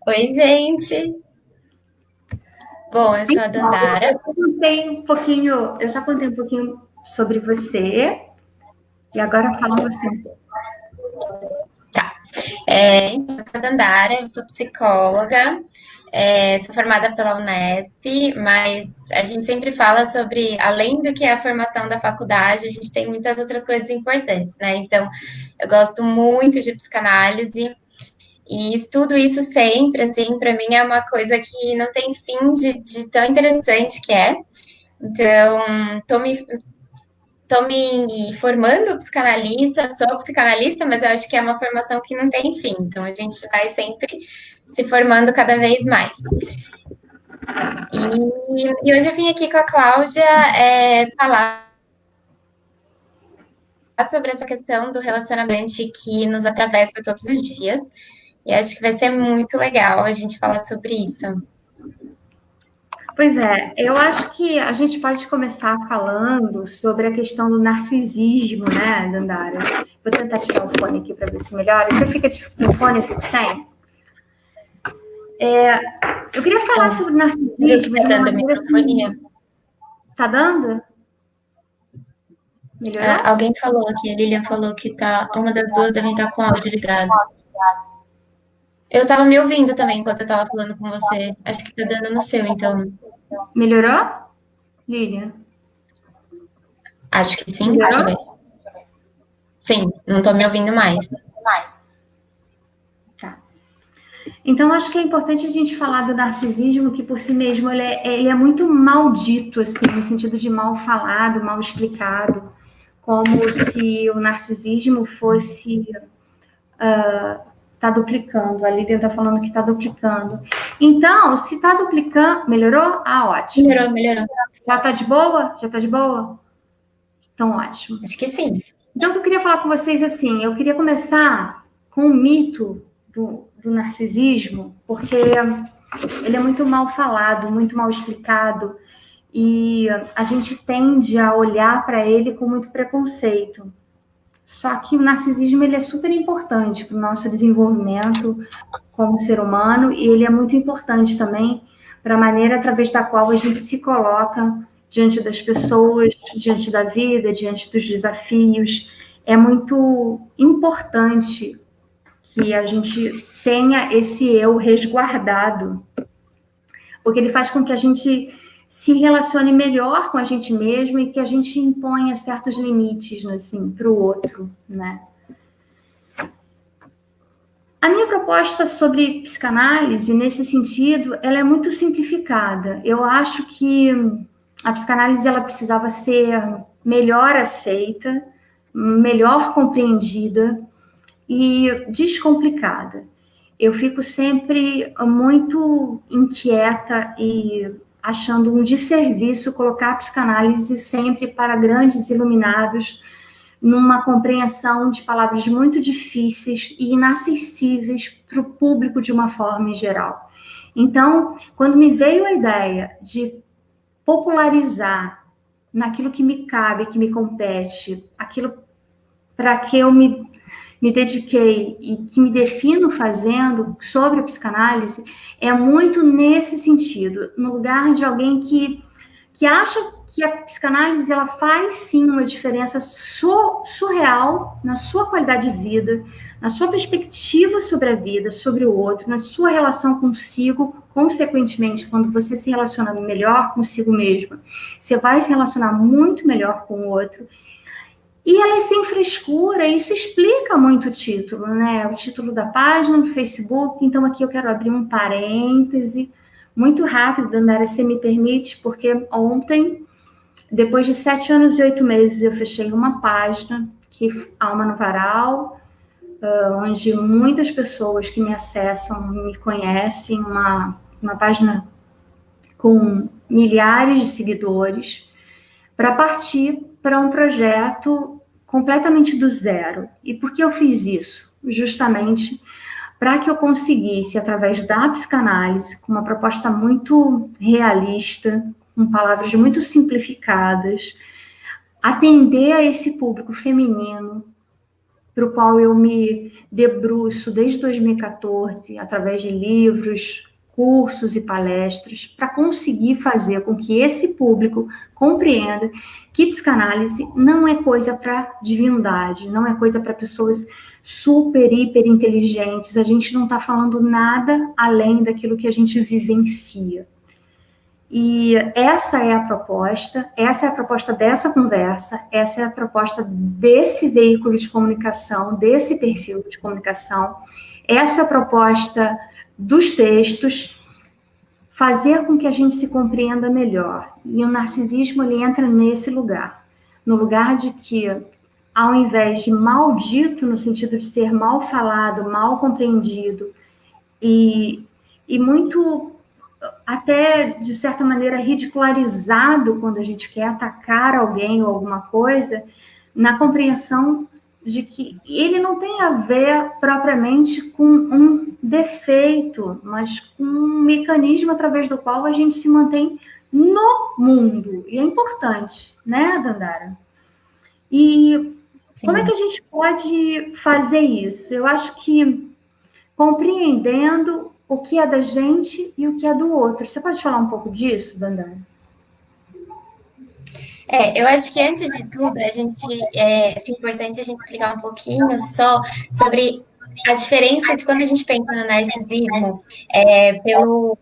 Oi, gente. Bom, eu sou a Então, Dandara. eu já contei um pouquinho sobre você, e agora fala você. Tá. Então, eu sou a Dandara, eu sou psicóloga, sou formada pela Unesp, mas a gente sempre fala sobre, além do que é a formação da faculdade, a gente tem muitas outras coisas importantes, né? Então, eu gosto muito de psicanálise e estudo isso sempre, assim, para mim é uma coisa que não tem fim de tão interessante que é. Então, tô me formando psicanalista, sou psicanalista, mas eu acho que é uma formação que não tem fim. Então a gente vai sempre se formando cada vez mais. E hoje eu vim aqui com a Cláudia falar sobre essa questão do relacionamento que nos atravessa todos os dias. E acho que vai ser muito legal a gente falar sobre isso. Pois é, eu acho que a gente pode começar falando sobre a questão do narcisismo, né, Dandara? Vou tentar tirar o fone aqui para ver se melhora. Você fica com o fone, eu fico sem? Eu queria falar Então, sobre viu que narcisismo tá de uma dando maneira que... microfonia? Tá dando? Melhorou? Alguém falou aqui, a Lilian falou que tá, uma das duas deve estar com o áudio ligado. Eu tava me ouvindo também enquanto eu tava falando com você. Acho que tá dando no seu, então. Melhorou? Lilian? Acho que sim. Deixa eu Melhorou? ver. Sim, não tô me ouvindo mais. Tá. Então, acho que é importante a gente falar do narcisismo, que por si mesmo ele é muito maldito, assim, no sentido de mal falado, mal explicado, como se o narcisismo fosse tá duplicando. A Lilian está falando que está duplicando. Então, se está duplicando, melhorou? Ah, ótimo. Melhorou, melhorou. Já está de boa? Já está de boa? Então, ótimo. Acho que sim. Então, o que eu queria falar com vocês assim, eu queria começar com o mito do narcisismo, porque ele é muito mal falado, muito mal explicado, e a gente tende a olhar para ele com muito preconceito. Só que o narcisismo ele é super importante para o nosso desenvolvimento como ser humano, e ele é muito importante também para a maneira através da qual a gente se coloca diante das pessoas, diante da vida, diante dos desafios. É muito importante que a gente tenha esse eu resguardado, porque ele faz com que a gente se relacione melhor com a gente mesmo e que a gente imponha certos limites, assim, para o outro, né? A minha proposta sobre psicanálise, nesse sentido, ela é muito simplificada. Eu acho que a psicanálise ela precisava ser melhor aceita, melhor compreendida e descomplicada. Eu fico sempre muito inquieta e achando um desserviço colocar a psicanálise sempre para grandes iluminados, numa compreensão de palavras muito difíceis e inacessíveis para o público de uma forma em geral. Então, quando me veio a ideia de popularizar naquilo que me cabe, que me compete, aquilo para que eu me dediquei e que me defino fazendo sobre a psicanálise, é muito nesse sentido, no lugar de alguém que acha que a psicanálise ela faz sim uma diferença surreal na sua qualidade de vida, na sua perspectiva sobre a vida, sobre o outro, na sua relação consigo, consequentemente, quando você se relaciona melhor consigo mesma, você vai se relacionar muito melhor com o outro. E ela é sem frescura, isso explica muito o título, né? O título da página do Facebook. Então, aqui eu quero abrir um parêntese muito rápido, Dandara, se me permite, porque ontem, depois de 7 anos e 8 meses, eu fechei uma página, que Alma no Varal, onde muitas pessoas que me acessam me conhecem, uma página com milhares de seguidores, para partir para um projeto completamente do zero. E por que eu fiz isso? Justamente para que eu conseguisse, através da psicanálise, com uma proposta muito realista, com palavras muito simplificadas, atender a esse público feminino para o qual eu me debruço desde 2014, através de livros, cursos e palestras, para conseguir fazer com que esse público compreenda que psicanálise não é coisa para divindade, não é coisa para pessoas super, hiper inteligentes. A gente não está falando nada além daquilo que a gente vivencia. E essa é a proposta dessa conversa, essa é a proposta desse veículo de comunicação, desse perfil de comunicação, essa é a proposta dos textos, fazer com que a gente se compreenda melhor. E o narcisismo, ele entra nesse lugar, no lugar de que, ao invés de maldito, no sentido de ser mal falado, mal compreendido, e muito, até, de certa maneira, ridicularizado quando a gente quer atacar alguém ou alguma coisa, na compreensão de que ele não tem a ver propriamente com um defeito, mas com um mecanismo através do qual a gente se mantém no mundo. E é importante, né, Dandara? E Sim. Como é que a gente pode fazer isso? Eu acho que compreendendo o que é da gente e o que é do outro. Você pode falar um pouco disso, Dandara? Eu acho que antes de tudo, acho importante a gente explicar um pouquinho só sobre a diferença de quando a gente pensa no narcisismo pelo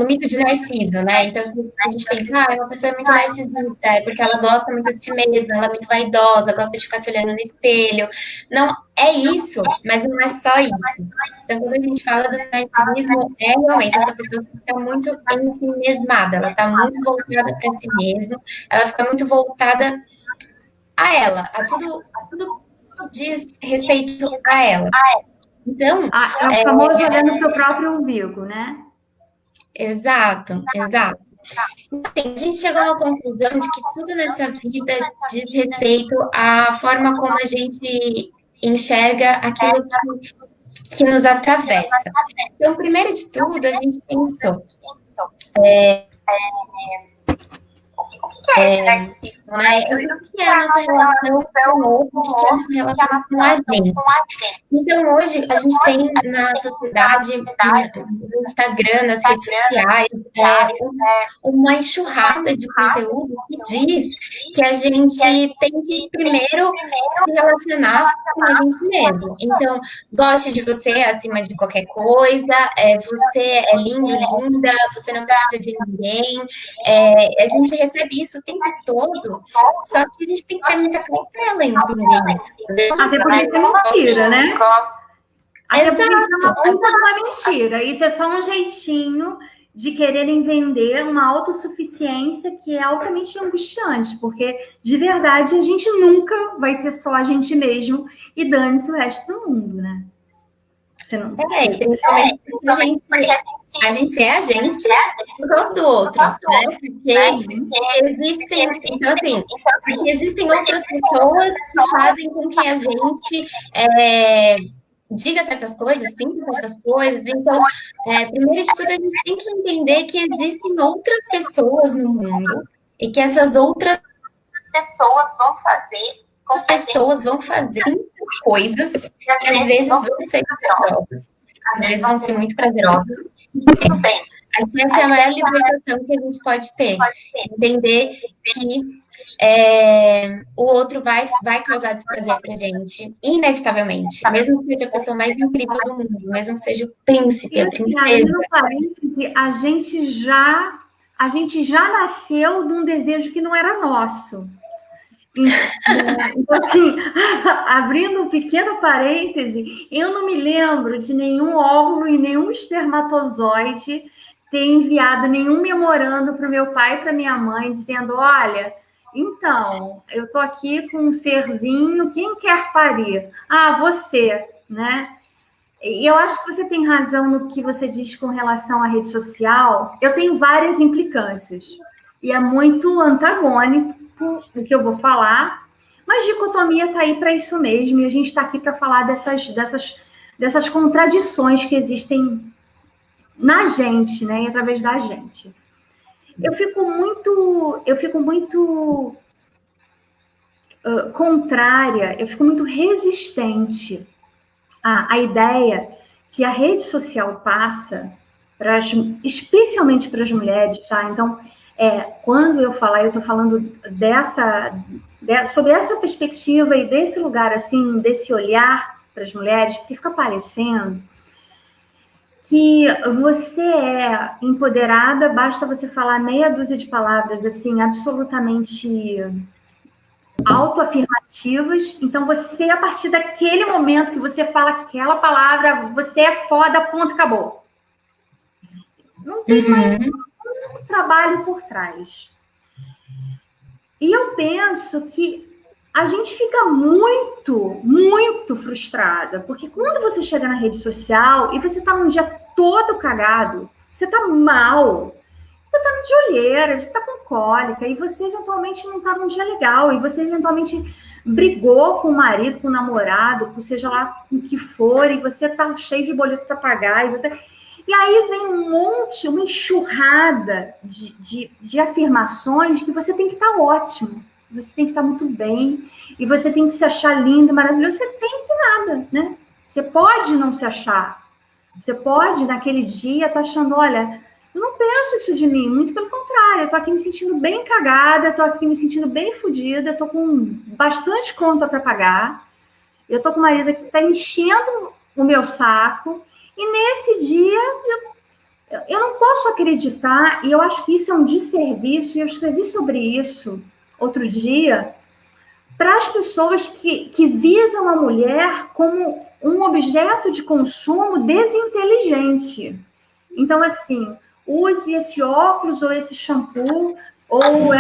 mito de Narciso, né? Então, se a gente pensa, é uma pessoa muito narcisista, é porque ela gosta muito de si mesma, ela é muito vaidosa, gosta de ficar se olhando no espelho. Não é isso, mas não é só isso. Então, quando a gente fala do narcisismo, é realmente essa pessoa que está muito em si mesmada, ela está muito voltada para si mesma, ela fica muito voltada a ela, a tudo diz respeito a ela. Então, é o famoso olhando para o próprio umbigo, né? Exato. Então, a gente chegou a uma conclusão de que tudo nessa vida diz respeito à forma como a gente enxerga aquilo que nos atravessa. Então, primeiro de tudo, a gente pensou o que é a nossa relação com o outro, o que é a nossa relação com a gente. Então, hoje, a gente tem na sociedade, no Instagram, nas redes sociais, uma enxurrada de conteúdo que diz que a gente tem que primeiro se relacionar com a gente mesmo. Então, goste de você acima de qualquer coisa, você é lindo, linda, você não precisa de ninguém. A gente recebe isso o tempo todo, só que a gente tem que ter muita cautela em entender isso. Até porque é mentira, né? Até porque isso não é mentira. Isso é só um jeitinho de quererem vender uma autossuficiência que é altamente angustiante, porque, de verdade, a gente nunca vai ser só a gente mesmo e dane-se o resto do mundo, né? Você não... Principalmente porque a gente é a gente por causa do outro, né? Porque existem, então assim, porque existem outras pessoas que fazem com que a gente diga certas coisas, sinta certas coisas. Então, primeiro de tudo, a gente tem que entender que existem outras pessoas no mundo e que essas outras pessoas vão fazer coisas que às vezes vão ser prazerosas, às vezes vão ser muito prazerosas. Tudo bem. Acho que essa é a maior libertação que a gente pode ter. Entender que o outro vai causar desprazer pra gente, inevitavelmente. Mesmo que seja a pessoa mais incrível do mundo, mesmo que seja o príncipe, a princesa. No parêntese, a gente já nasceu de um desejo que não era nosso. Então, assim, abrindo um pequeno parêntese, eu não me lembro de nenhum óvulo e nenhum espermatozoide ter enviado nenhum memorando para o meu pai e para minha mãe, dizendo, olha, então, eu tô aqui com um serzinho, quem quer parir? Ah, você, né? E eu acho que você tem razão no que você diz com relação à rede social. Eu tenho várias implicâncias, e é muito antagônico o que eu vou falar, mas dicotomia está aí para isso mesmo, e a gente está aqui para falar dessas contradições que existem na gente, né, e através da gente. Eu fico muito contrária, eu fico muito resistente à ideia que a rede social passa, especialmente para as mulheres, tá? Então, quando eu falar, eu estou falando sobre essa perspectiva e desse lugar, assim, desse olhar para as mulheres, porque fica parecendo que você é empoderada, basta você falar meia dúzia de palavras, assim, absolutamente autoafirmativas. Então, você, a partir daquele momento que você fala aquela palavra, você é foda, ponto, acabou. Não tem mais um trabalho por trás. E eu penso que a gente fica muito, muito frustrada, porque quando você chega na rede social e você está num dia todo cagado, você está mal, você está de olheira, você está com cólica, e você eventualmente não está num dia legal, e você eventualmente brigou com o marido, com o namorado, com seja lá com o que for, e você está cheio de boleto para pagar, e aí vem uma enxurrada de afirmações que você tem que estar ótimo, você tem que estar muito bem, e você tem que se achar lindo e maravilhoso. Você tem que nada, né? Você pode não se achar. Você pode, naquele dia, estar achando, olha, eu não penso isso de mim, muito pelo contrário, eu tô aqui me sentindo bem cagada, eu tô aqui me sentindo bem fodida, eu tô com bastante conta para pagar, eu tô com o marido que está enchendo o meu saco, e nesse dia eu não posso acreditar, e eu acho que isso é um desserviço, e eu escrevi sobre isso outro dia, para as pessoas que visam a mulher como um objeto de consumo desinteligente. Então, assim, use esse óculos, ou esse shampoo, ou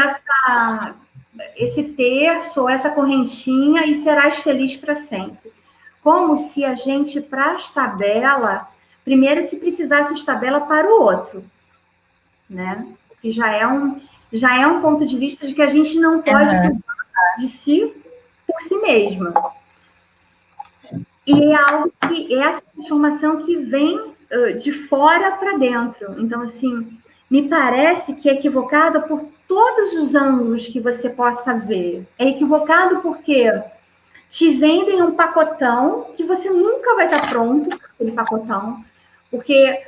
esse terço, ou essa correntinha, e serás feliz para sempre. Como se a gente, para estar bela, primeiro que precisasse estar bela para o outro, né? Que já é um ponto de vista de que a gente não pode cuidar de si por si mesma. E é algo que essa transformação que vem de fora para dentro. Então, assim, me parece que é equivocado por todos os ângulos que você possa ver. É equivocado porque te vendem um pacotão que você nunca vai estar pronto, aquele pacotão, porque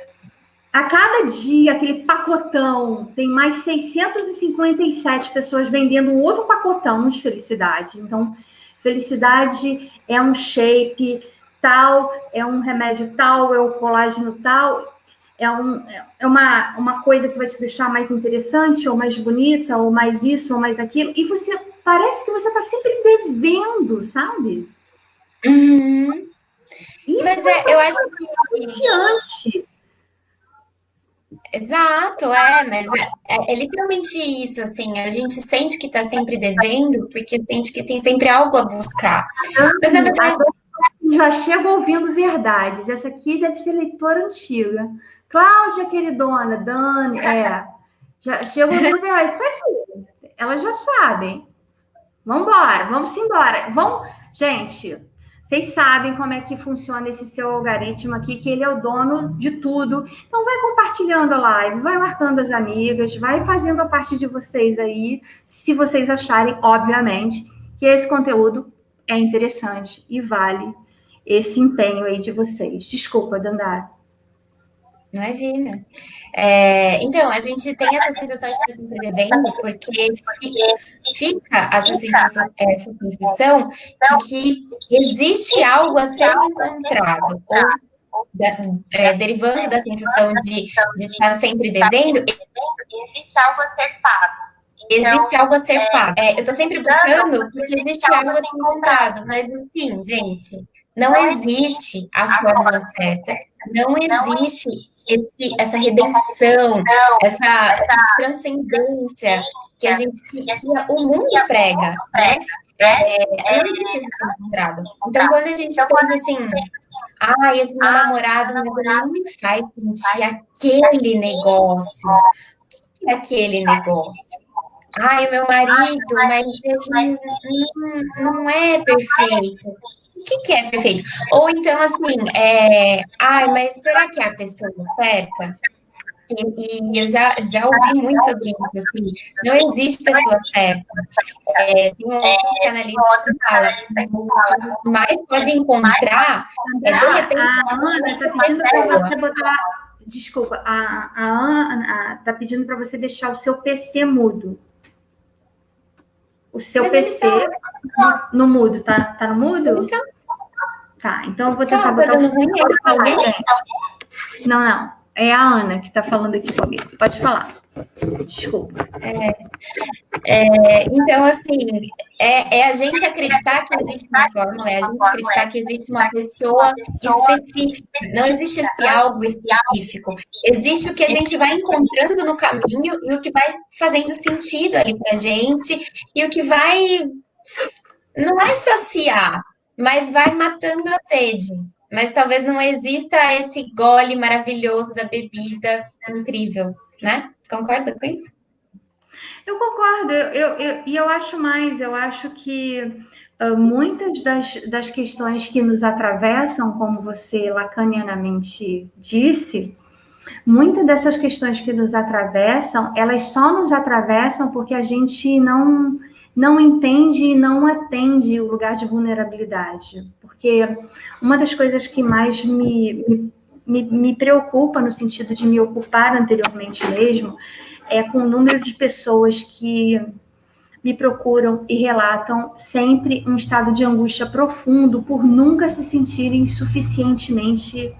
a cada dia aquele pacotão tem mais 657 pessoas vendendo um outro pacotão de felicidade. Então, felicidade é um shape tal, é um remédio tal, é o colágeno tal, é uma coisa que vai te deixar mais interessante, ou mais bonita, ou mais isso, ou mais aquilo. E você parece que você está sempre devendo, sabe? Uhum. Mas eu acho que diante. Exato, mas é literalmente isso, assim, a gente sente que está sempre devendo, porque sente que tem sempre algo a buscar. Mas, na verdade... Já chego ouvindo verdades, essa aqui deve ser leitora antiga. Cláudia, queridona, Dani, já chego ouvindo verdades, isso aqui, elas já sabem. Vamos embora. Gente, vocês sabem como é que funciona esse seu algoritmo aqui, que ele é o dono de tudo. Então, vai compartilhando a live, vai marcando as amigas, vai fazendo a parte de vocês aí, se vocês acharem, obviamente, que esse conteúdo é interessante e vale esse empenho aí de vocês. Desculpa, Dandara. Imagina. Então, a gente tem essa sensação de estar sempre devendo, porque fica essa sensação de que existe algo a ser encontrado, ou derivando da sensação de estar sempre devendo, existe algo a ser pago. Existe algo a ser pago. Eu estou sempre buscando porque existe algo a ser encontrado, mas assim, gente, não existe a fórmula certa, não existe essa redenção, essa transcendência que o mundo prega, né? Não existe isso ser encontrado. Então, quando a gente pensa assim, esse meu namorado, mas ele não me faz sentir aquele negócio. O que é aquele negócio? O meu marido, mas ele não é perfeito. O que é perfeito? Ou então, assim, mas será que é a pessoa certa? E eu já ouvi muito sobre isso, assim, não existe pessoa certa. Tem um outro psicanalista que fala que o que mais pode encontrar de repente, a Ana está pedindo para você botar... Desculpa, a Ana está pedindo para você deixar o seu PC mudo. O seu Mas PC no mudo, tá no mudo? Tá, então eu vou tentar botar dando ruim com alguém? Não. É a Ana que está falando aqui comigo. Pode falar. Desculpa. Então, assim, a gente acreditar que existe uma fórmula, é a gente acreditar que existe uma pessoa específica. Não existe esse algo específico. Existe o que a gente vai encontrando no caminho e o que vai fazendo sentido ali pra gente e o que vai, não é saciar, mas vai matando a sede. Mas talvez não exista esse gole maravilhoso da bebida incrível, né? Concorda com isso? Eu concordo, eu acho mais, eu acho que muitas das questões que nos atravessam, como você lacanianamente disse, muitas dessas questões que nos atravessam, elas só nos atravessam porque a gente não entende e não atende o lugar de vulnerabilidade. Porque uma das coisas que mais me preocupa, no sentido de me ocupar anteriormente mesmo, é com o número de pessoas que me procuram e relatam sempre um estado de angústia profundo por nunca se sentirem suficientemente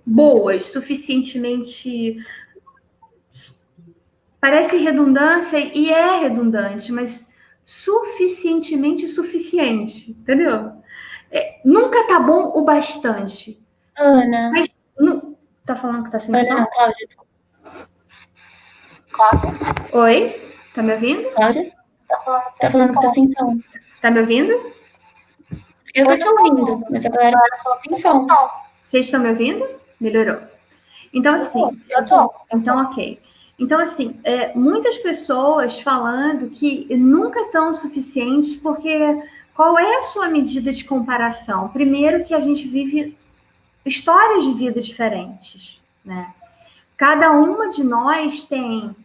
boas, suficientemente... Parece redundância e é redundante, mas suficientemente suficiente, entendeu? Nunca tá bom o bastante. Ana. Mas tá falando que tá sem som? Ana, não, Cláudia. Oi? Tá me ouvindo? Cláudia? Tá falando que tá sem som. Tá me ouvindo? Eu tô te ouvindo, mas a galera falou sem som. Vocês estão me ouvindo? Melhorou. Então, assim... Eu tô. Então, ok. Então, assim, muitas pessoas falando que nunca estão suficientes, porque qual é a sua medida de comparação? Primeiro que a gente vive histórias de vida diferentes, né? Cada uma de nós tem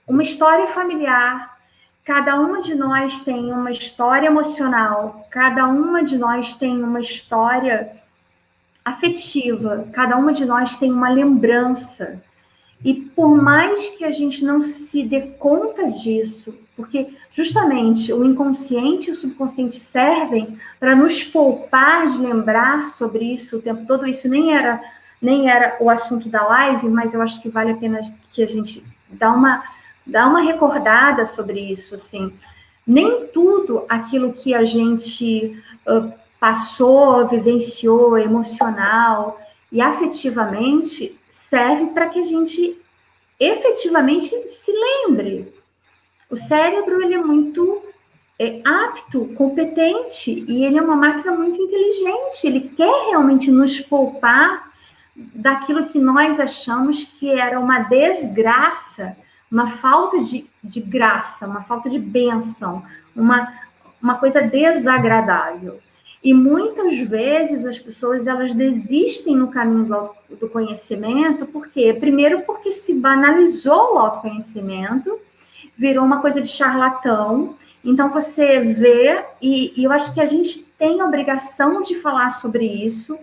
uma história familiar, cada uma de nós tem uma história emocional, cada uma de nós tem uma história afetiva, cada uma de nós tem uma lembrança. E por mais que a gente não se dê conta disso, porque justamente o inconsciente e o subconsciente servem para nos poupar de lembrar sobre isso o tempo todo, isso nem era o assunto da live, mas eu acho que vale a pena que a gente dá uma recordada sobre isso, assim. Nem tudo aquilo que a gente passou, vivenciou, emocional e afetivamente, serve para que a gente efetivamente se lembre. O cérebro, ele é muito apto, competente, e ele é uma máquina muito inteligente. Ele quer realmente nos poupar daquilo que nós achamos que era uma desgraça, uma falta de graça, uma falta de bênção, uma coisa desagradável. E muitas vezes as pessoas, elas desistem no caminho do conhecimento, por quê? Primeiro porque se banalizou o autoconhecimento, virou uma coisa de charlatão. Então você vê, e eu acho que a gente tem a obrigação de falar sobre isso,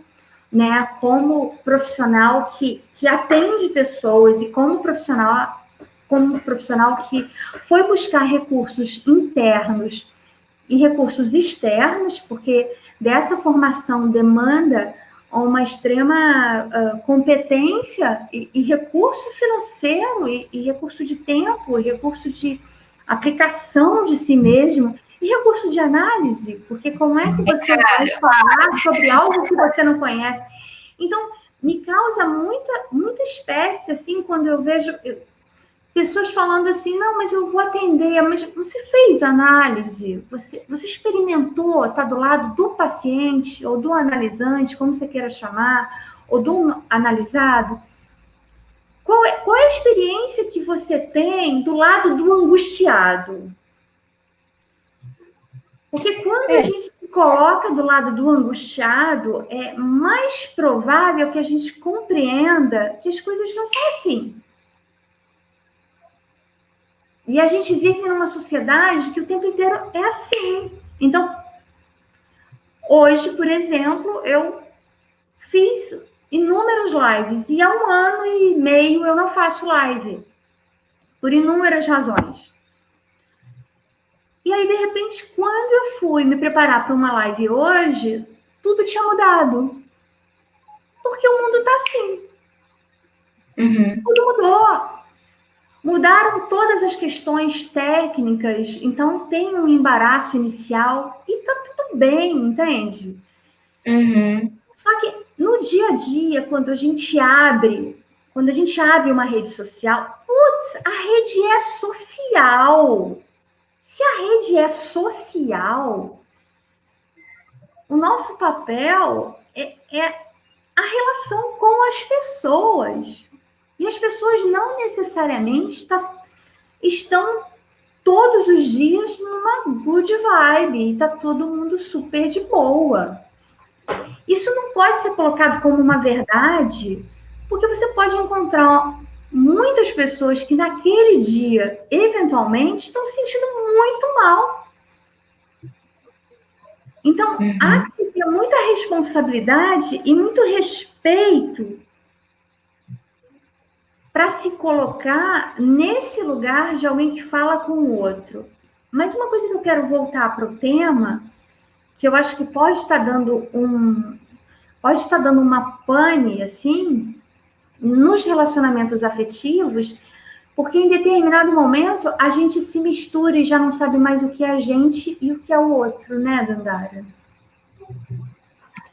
né? Como profissional que atende pessoas e como profissional que foi buscar recursos internos e recursos externos, porque dessa formação demanda uma extrema competência e recurso financeiro, e recurso de tempo, e recurso de aplicação de si mesmo, e recurso de análise, porque como é que você vai falar sobre algo que você não conhece? Então, me causa muita espécie, assim, quando eu vejo pessoas falando assim, não, mas eu vou atender, mas você fez análise, você experimentou, está do lado do paciente, ou do analisante, como você queira chamar, ou do analisado? Qual é a experiência que você tem do lado do angustiado? Porque quando a gente se coloca do lado do angustiado, é mais provável que a gente compreenda que as coisas não são assim. E a gente vive numa sociedade que o tempo inteiro é assim. Então, hoje, por exemplo, eu fiz inúmeros lives e há 1 ano e meio eu não faço live, por inúmeras razões. E aí, de repente, quando eu fui me preparar para uma live hoje, tudo tinha mudado. Porque o mundo está assim. Tudo mudou. Mudaram todas as questões técnicas, então tem um embaraço inicial e tá tudo bem, entende? Só que no dia a dia, quando a gente abre uma rede social, putz, a rede é social. Se a rede é social, o nosso papel é a relação com as pessoas. E as pessoas não necessariamente estão todos os dias numa good vibe. Está todo mundo super de boa. Isso não pode ser colocado como uma verdade, porque você pode encontrar muitas pessoas que naquele dia, eventualmente, estão se sentindo muito mal. Então, há que ter muita responsabilidade e muito respeito para se colocar nesse lugar de alguém que fala com o outro. Mas uma coisa que eu quero voltar para o tema, que eu acho que pode estar dando uma pane, assim, nos relacionamentos afetivos, porque em determinado momento a gente se mistura e já não sabe mais o que é a gente e o que é o outro, né, Dandara?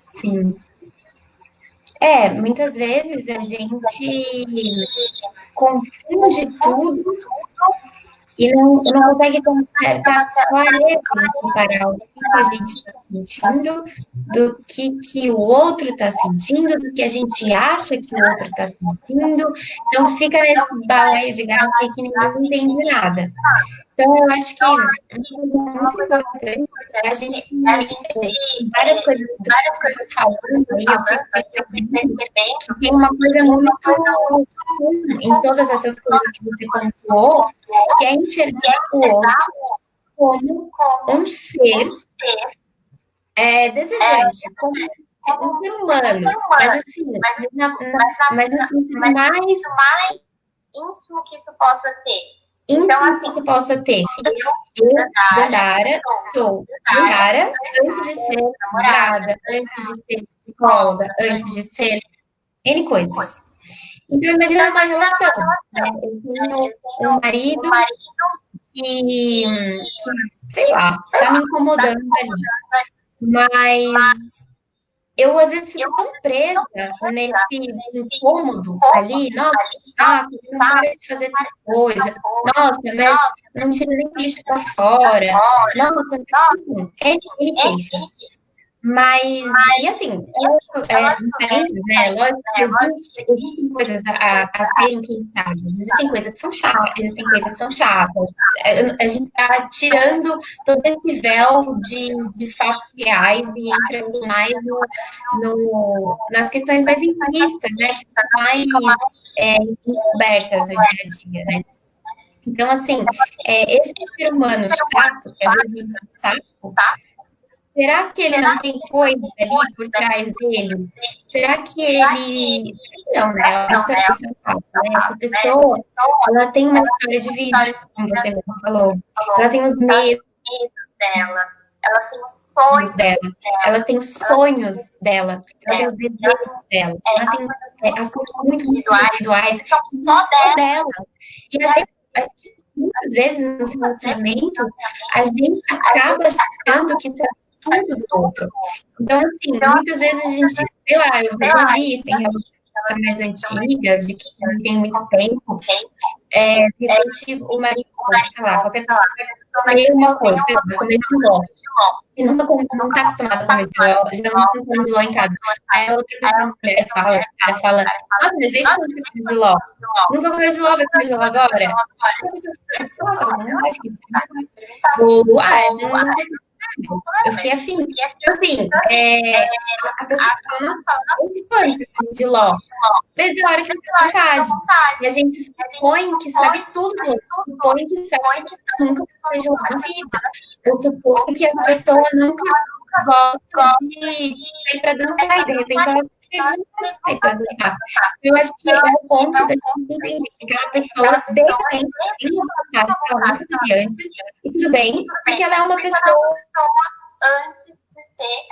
Sim. Muitas vezes a gente confunde tudo e não consegue ter uma certa clareza em comparar o que a gente está sentindo, do que o outro está sentindo, do que a gente acha que o outro está sentindo. Então, fica nesse balaio de gato aí que ninguém entende nada. Então, eu acho que uma coisa muito importante é a gente, várias coisas que você falando aí, eu fico percebendo que tem uma coisa muito comum em todas essas coisas que você pontuou, que é enxergar o outro como um ser desejante, como um ser humano, mas assim, mas no sentido mais íntimo que isso possa ter. Então, assim, que possa ter. Eu, Dandara, sou Dandara antes de ser namorada, antes de ser psicóloga, antes de ser N coisas. Então, imagina uma relação, né? Eu tenho um marido que sei lá, tá me incomodando ali. Mas eu, às vezes, fico tão presa nesse incômodo ali. Nossa, que saco, não para de fazer tal coisa. Nossa, mas não tira nem o lixo para fora. Nossa, N queixas. Mas, e assim, diferentes, né? Lógico que existem coisas a serem pensadas. Existem coisas que são chatas, A gente está tirando todo esse véu de fatos reais e entrando mais nas questões mais implícitas, né? Que estão mais encobertas no dia a dia, né? Então, assim, esse ser humano chato, que às vezes vem com saco, será que ele não tem coisa ali por trás dele? Será que ele... Não, né? Isso é fato, né? Essa pessoa, ela tem uma história de vida, como você mesmo falou. Ela tem os medos dela. Ela tem os sonhos dela. Ela tem os sonhos dela. Ela tem os desejos dela. Ela tem as coisas muito individuais que são só dela. E muitas vezes nos relacionamentos a gente acaba achando que isso é tudo do outro. Então, assim, muitas vezes a gente, sei lá, eu vi isso em relações mais antigas, de que não tem muito tempo, de repente o marido, sei lá, qualquer pessoa vai comer uma coisa, vai comer filó. E não está acostumada a comer filó, geralmente não come filó em casa. Aí a outra pessoa, a mulher fala, nossa, mas desde quando você come filó? Nunca comeu filó, vai comer filó agora? A pessoa fala, não acho que isso é não Eu fiquei afim. Então, assim, a pessoa fala, nossa, onde foi esse filme de Ló? Desde a hora que eu tenho vontade. E a gente supõe que sabe tudo, supõe que sabe que a pessoa nunca fez lá na vida. Ou supõe que a pessoa nunca gosta de sair para dançar, e de repente ela teve vontade de sair para dançar. Eu acho que é o ponto da gente entender que aquela pessoa, de repente, tem uma vontade que ela nunca teve antes, e tudo bem, porque ela é uma pessoa antes de ser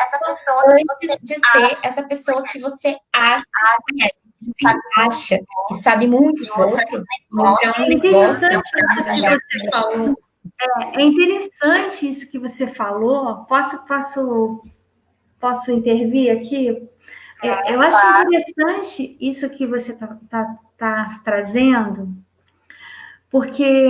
essa pessoa que você acha que conhece, que você acha que sabe muito do outro, mas é um negócio. É interessante isso que você falou. Posso intervir aqui? Eu acho interessante isso que você tá trazendo, porque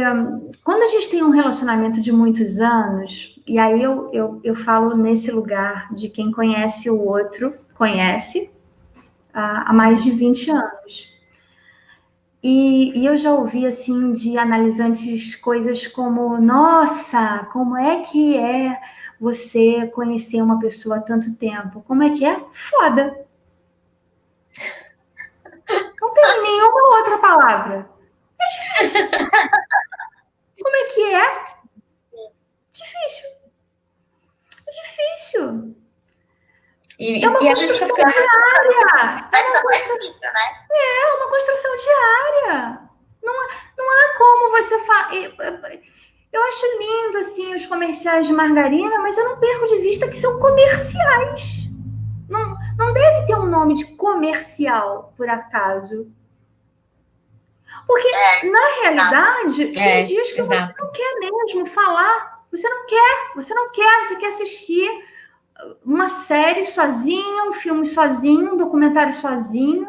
quando a gente tem um relacionamento de muitos anos, e aí eu falo nesse lugar de quem conhece o outro, conhece há mais de 20 anos. E eu já ouvi, assim, de analisantes coisas como, nossa, como é que é você conhecer uma pessoa há tanto tempo? Como é que é? Foda. Não tem nenhuma outra palavra. É difícil. Como é que é? Difícil. É difícil. E às vezes fica ficando diária. difícil, né? É uma construção diária. Não há como você Eu acho lindo, assim, os comerciais de margarina, mas eu não perco de vista que são comerciais. Não deve ter um nome de comercial, por acaso. Porque, na realidade, tem dias que você não quer mesmo falar. Você não quer, você quer assistir uma série sozinho, um filme sozinho, um documentário sozinho.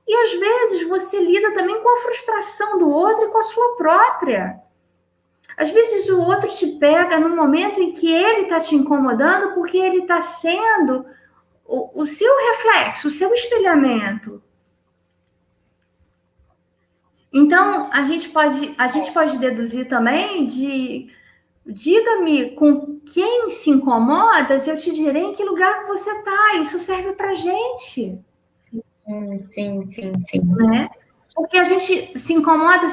E, às vezes, você lida também com a frustração do outro e com a sua própria. Às vezes, o outro te pega no momento em que ele está te incomodando porque ele está sendo o seu reflexo, o seu espelhamento. Então, a gente pode deduzir também diga-me com quem se incomodas, eu te direi em que lugar você está. Isso serve para gente. Sim. Né? Porque a gente se incomoda,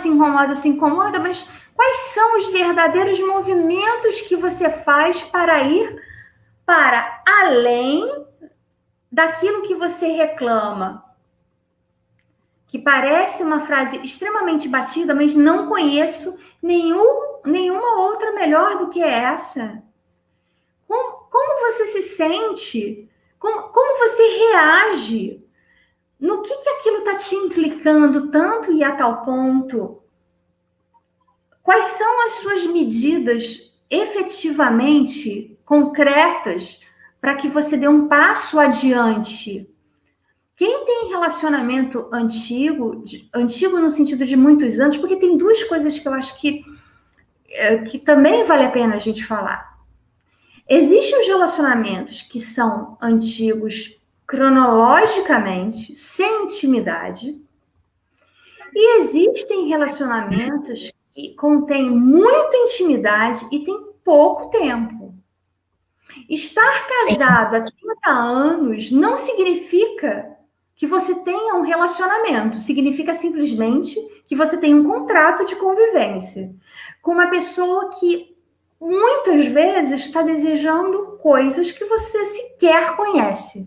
mas quais são os verdadeiros movimentos que você faz para ir para além daquilo que você reclama? Que parece uma frase extremamente batida, mas não conheço nenhuma outra melhor do que essa. Como você se sente? Como você reage? No que aquilo está te implicando tanto e a tal ponto? Quais são as suas medidas efetivamente concretas para que você dê um passo adiante? Quem tem relacionamento antigo no sentido de muitos anos, porque tem duas coisas que eu acho que também vale a pena a gente falar. Existem os relacionamentos que são antigos cronologicamente, sem intimidade, e existem relacionamentos que contêm muita intimidade e tem pouco tempo. Estar casado há 30 anos não significa que você tenha um relacionamento, significa simplesmente que você tem um contrato de convivência com uma pessoa que muitas vezes está desejando coisas que você sequer conhece.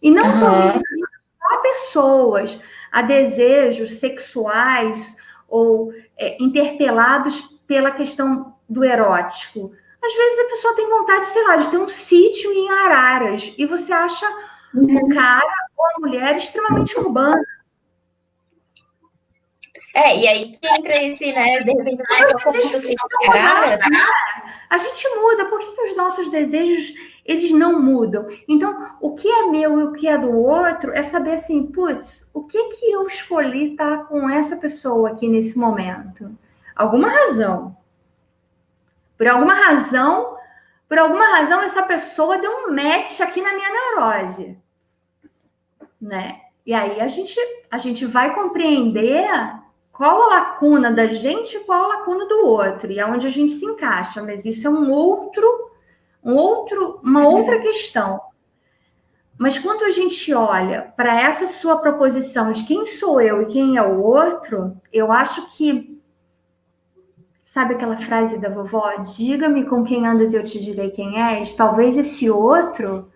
E não só pessoas, a desejos sexuais ou interpelados pela questão do erótico. Às vezes a pessoa tem vontade, sei lá, de ter um sítio em Araras e você acha o cara ou a mulher extremamente urbana. E aí que entra esse, né? De repente a pessoa compra o sítio em Araras. A gente muda. Por que os nossos desejos eles não mudam? Então, o que é meu e o que é do outro é saber assim, putz, o que eu escolhi estar com essa pessoa aqui nesse momento? Alguma razão. Por alguma razão, essa pessoa deu um match aqui na minha neurose. Né? E aí a gente vai compreender qual a lacuna da gente e qual a lacuna do outro, e aonde a gente se encaixa. Mas isso é um outro uma outra questão. Mas quando a gente olha para essa sua proposição de quem sou eu e quem é o outro, eu acho que, sabe aquela frase da vovó? Diga-me com quem andas e eu te direi quem és. Talvez esse outro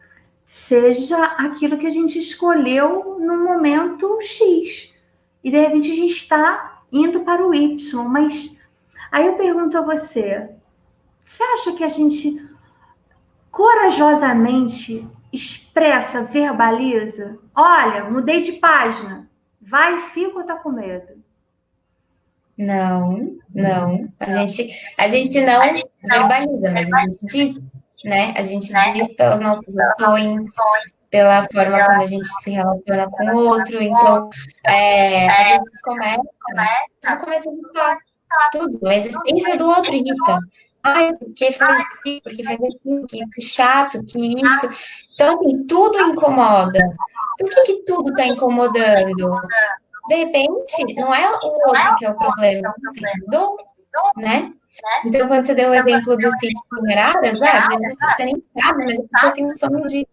seja aquilo que a gente escolheu no momento X. E de repente a gente está indo para o Y. Mas aí eu pergunto a você, você acha que a gente corajosamente expressa, verbaliza? Olha, mudei de página. Vai, fica ou tá com medo? Não, não. A gente não verbaliza, mas a gente diz, né? A gente diz pelas nossas ações, pela forma como a gente se relaciona com o outro. Então, às vezes tudo começa a irritar. Tudo. A existência do outro irrita. Ai, porque faz isso, porque faz aquilo, que chato, que isso. Então, assim, tudo incomoda. Por que tudo está incomodando? De repente, não é o outro que é o problema, você mudou, né? Então, quando você deu o exemplo do sítio em Araras, às vezes você nem sabe, mas a pessoa tem um sonho de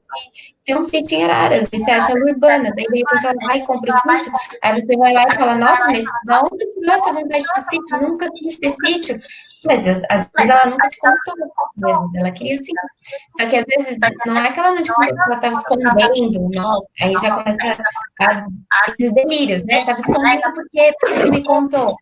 ter um sítio em Araras, e você acha ela urbana, daí de repente ela vai e compra o sítio, aí você vai lá e fala, nossa, mas da onde tirou essa vontade de ter sítio? Nunca quis ter sítio. Mas às vezes ela nunca te contou, às vezes ela queria sim. Só que às vezes não é que ela não te contou, ela estava escondendo, nossa, aí já começa esses delírios, né? Estava escondendo porque me contou.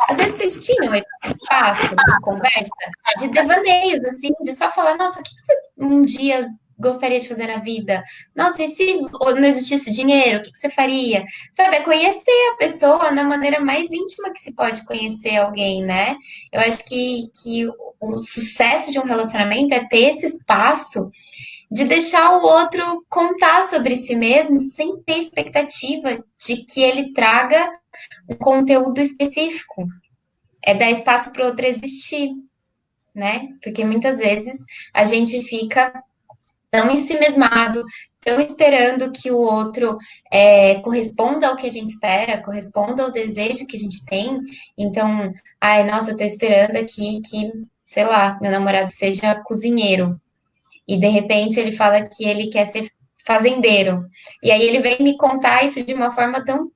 Às vezes vocês tinham esse espaço de conversa, de devaneios, assim, de só falar, nossa, o que você um dia gostaria de fazer na vida? Nossa, e se não existisse dinheiro, o que você faria? Sabe, é conhecer a pessoa na maneira mais íntima que se pode conhecer alguém, né? Eu acho que o sucesso de um relacionamento é ter esse espaço de deixar o outro contar sobre si mesmo sem ter expectativa de que ele traga um conteúdo específico. É dar espaço para o outro existir, né? Porque muitas vezes a gente fica tão ensimesmado, tão esperando que o outro corresponda ao que a gente espera, corresponda ao desejo que a gente tem. Então, ai, nossa, eu tô esperando aqui que, sei lá, meu namorado seja cozinheiro. E de repente ele fala que ele quer ser fazendeiro. E aí ele vem me contar isso de uma forma tão,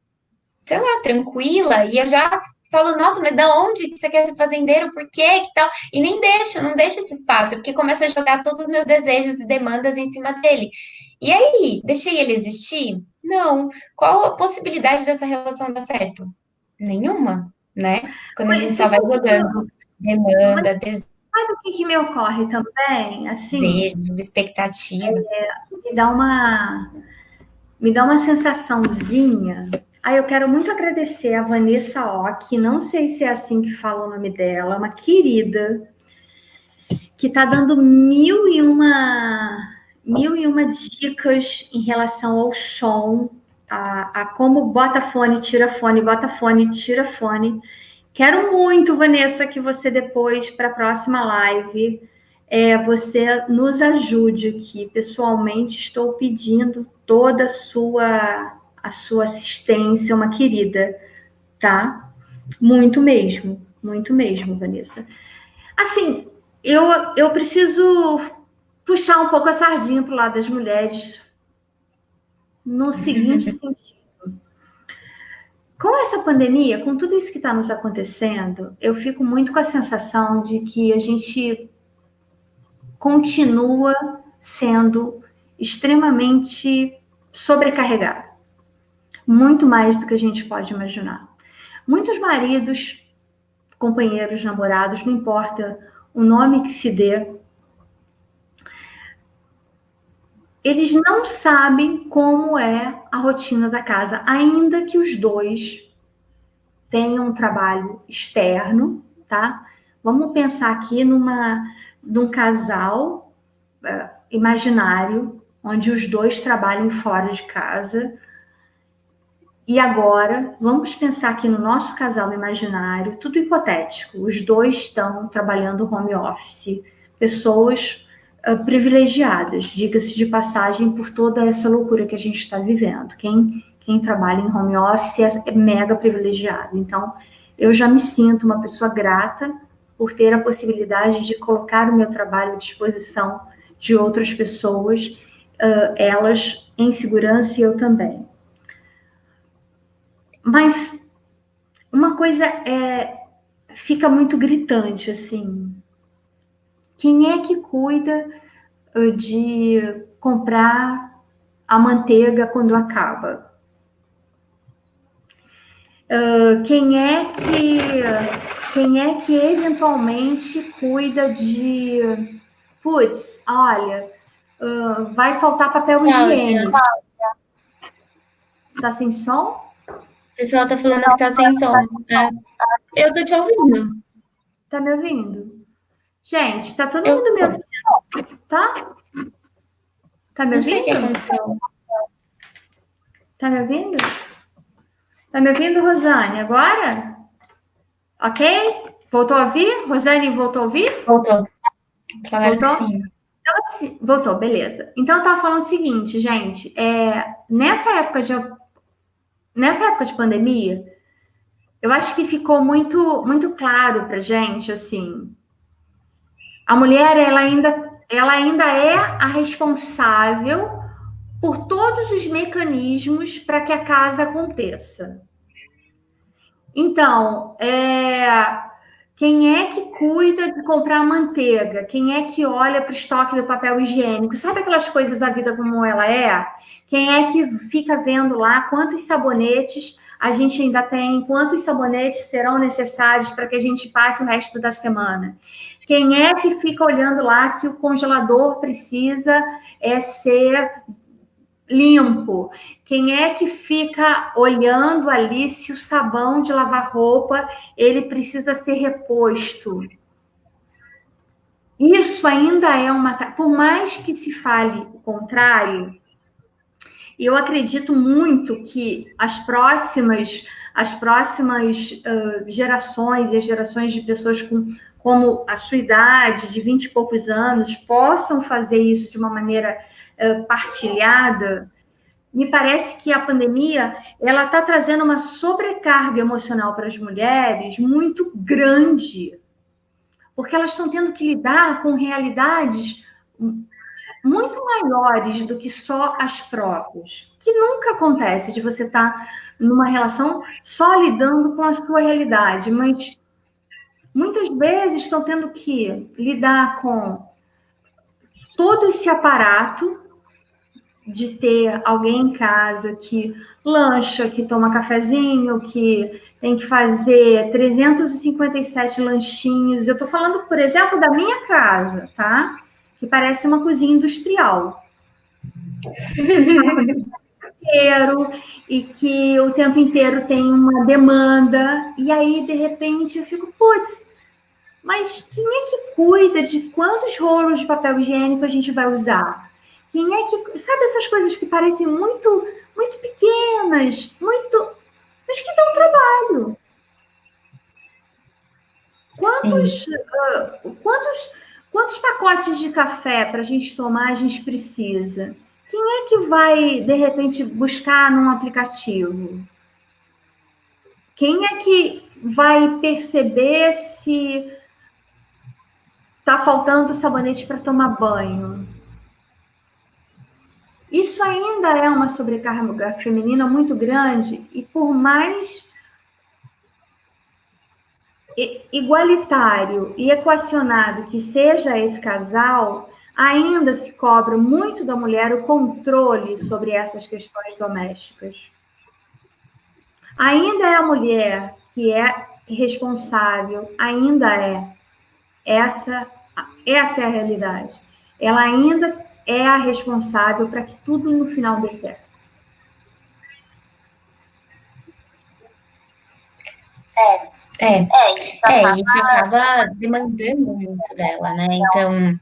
sei lá, tranquila, e eu já falo, nossa, mas da onde que você quer ser fazendeiro? Por quê? Que tal? E nem deixo, não deixo esse espaço, porque começo a jogar todos os meus desejos e demandas em cima dele. E aí, deixei ele existir? Não. Qual a possibilidade dessa relação dar certo? Nenhuma, né? Quando a gente só vai jogando demanda, Sabe o que me ocorre também? Assim, desejo, expectativa. Me dá uma sensaçãozinha. Aí eu quero muito agradecer a Vanessa Ock, não sei se é assim que fala o nome dela, uma querida, que está dando mil e uma dicas em relação ao som, a como bota fone, tira fone, bota fone, tira fone. Quero muito, Vanessa, que você depois, para a próxima live, você nos ajude aqui. Pessoalmente, estou pedindo toda a sua assistência, uma querida, tá? Muito mesmo, Vanessa. Assim, eu preciso puxar um pouco a sardinha para o lado das mulheres no seguinte sentido. Com essa pandemia, com tudo isso que está nos acontecendo, eu fico muito com a sensação de que a gente continua sendo extremamente sobrecarregado. Muito mais do que a gente pode imaginar. Muitos maridos, companheiros, namorados, não importa o nome que se dê, eles não sabem como é a rotina da casa, ainda que os dois tenham um trabalho externo, tá? Vamos pensar aqui num casal imaginário, onde os dois trabalham fora de casa. E agora, vamos pensar aqui no nosso casal imaginário, tudo hipotético. Os dois estão trabalhando home office, pessoas privilegiadas, diga-se de passagem, por toda essa loucura que a gente está vivendo. Quem trabalha em home office é mega privilegiado. Então, eu já me sinto uma pessoa grata por ter a possibilidade de colocar o meu trabalho à disposição de outras pessoas, elas em segurança e eu também. Mas uma coisa fica muito gritante, assim. Quem é que cuida de comprar a manteiga quando acaba? Quem é que eventualmente cuida de... Putz, olha, vai faltar papel higiênico. Tá sem som? O pessoal tá falando que tá sem som. Eu tô te ouvindo. Tá me ouvindo? Gente, tá todo Eu mundo me tô. ouvindo, tá? Tá me Não sei o que ouvindo? aconteceu. Tá me ouvindo? Tá me ouvindo, Rosane, agora? Ok? Voltou a ouvir? Rosane, voltou a ouvir? Voltou. Falaram que Voltou? sim. Então, assim, voltou, beleza. Então, eu tava falando o seguinte, gente. Nessa época de pandemia, eu acho que ficou muito, muito claro pra gente, assim, a mulher, ela ainda é a responsável por todos os mecanismos para que a casa aconteça. Então, quem é que cuida de comprar manteiga? Quem é que olha para o estoque do papel higiênico? Sabe aquelas coisas da vida como ela é? Quem é que fica vendo lá quantos sabonetes a gente ainda tem, quantos sabonetes serão necessários para que a gente passe o resto da semana? Quem é que fica olhando lá se o congelador precisa ser limpo? Quem é que fica olhando ali se o sabão de lavar roupa ele precisa ser reposto? Isso ainda é por mais que se fale o contrário, eu acredito muito que as próximas gerações e as gerações de pessoas como a sua idade, de 20 e poucos anos, possam fazer isso de uma maneira partilhada. Me parece que a pandemia ela está trazendo uma sobrecarga emocional para as mulheres muito grande, porque elas estão tendo que lidar com realidades muito maiores do que só as próprias, que nunca acontece de você estar numa relação só lidando com a sua realidade, mas muitas vezes estão tendo que lidar com todo esse aparato de ter alguém em casa que lancha, que toma cafezinho, que tem que fazer 357 lanchinhos. Eu estou falando, por exemplo, da minha casa, tá? Que parece uma cozinha industrial. E que o tempo inteiro tem uma demanda. E aí, de repente, eu fico, putz, mas quem é que cuida de quantos rolos de papel higiênico a gente vai usar? Quem é que... Sabe essas coisas que parecem muito, muito pequenas, mas que dão trabalho? Quantos pacotes de café para a gente tomar a gente precisa? Quem é que vai, de repente, buscar num aplicativo? Quem é que vai perceber se está faltando sabonete para tomar banho? Isso ainda é uma sobrecarga feminina muito grande e por mais igualitário e equacionado que seja esse casal, ainda se cobra muito da mulher o controle sobre essas questões domésticas. Ainda é a mulher que é responsável, ainda é. Essa é a realidade. Ela ainda é a responsável para que tudo no final dê certo. Isso acaba demandando muito dela, né? Então,